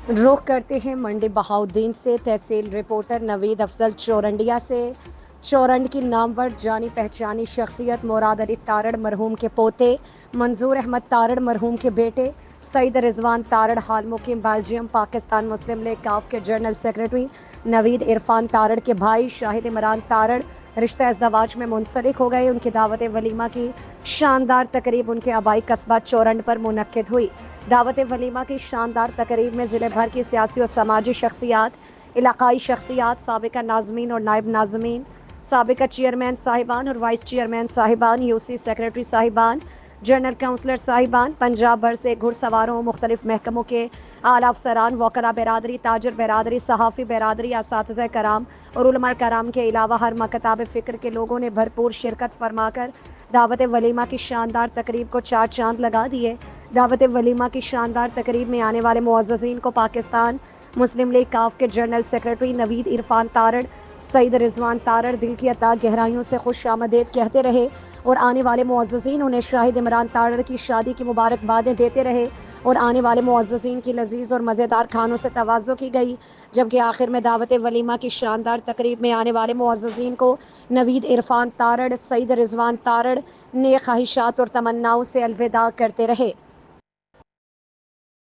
रुख करते हैं मंडी बहाउद्दीन से। तहसील रिपोर्टर नवीद अफजल चौरंडिया से। चौरंड की नामवर जानी पहचानी शख्सियत मुराद अली तारड़ मरहूम के पोते, मंजूर अहमद तारड़ मरहूम के बेटे, सईद रिजवान तारड़ हाल मुकीम बेल्जियम पाकिस्तान मुस्लिम लीग काफ के जनरल सेक्रेटरी, नवीद इरफान तारड़ के भाई शाहिद इमरान तारड़ रिश्ता इज़दवाज में मुंसलिक हो गए। उनकी दावत वलीमा की शानदार तकरीब उनके आबाई कस्बा चौरंड पर मुनक्किद हुई। दावत वलीमा की शानदार तकरीब में ज़िले भर की सियासी और समाजी शख्सियात, इलाकाई शख्सियात, साबिका नाज़मीन और नायब नाज़मीन, साबिका चेयरमैन साहिबान और वाइस चेयरमैन साहिबान, यूसी सेक्रेटरी साहिबान, जनरल काउंसलर साहिबान, पंजाब भर से घुड़सवारों, मुख्तलिफ महकमों के आला अफसरान, वकला बिरादरी, ताजर बिरादरी, सहाफ़ी बिरादरी, असातिज़ा कराम और उलमा कराम के अलावा हर मकताब फ़िक्र के लोगों ने भरपूर शिरकत फरमाकर दावत वलीमा की शानदार तकरीब को चार चांद लगा दिए। दावत वलीमा की शानदार तकरीब में आने वाले मुअज़्ज़ज़ीन को पाकिस्तान मुस्लिम लीग काफ के जनरल सेक्रेटरी नवीद इरफान तारड़, सईद रिजवान तारड़ दिल की अता गहराइयों से खुश आमदेद कहते रहे और आने वाले मुअज़्ज़ज़ीन उन्हें शाहिद इमरान तारड़ की शादी की मुबारकबादें देते रहे और आने वाले मुअज़्ज़ज़ीन की लजीज और मज़ेदार खानों से तवाज़ो की गई। जबकि आखिर में दावत वलीमा की शानदार तकरीब में आने वाले मुअज़्ज़ज़ीन को नवीद इरफान तारड़, सईद रिजवान तारड़ नेक ख्वाहिशात और तमन्नाओं से अलविदा करते रहे।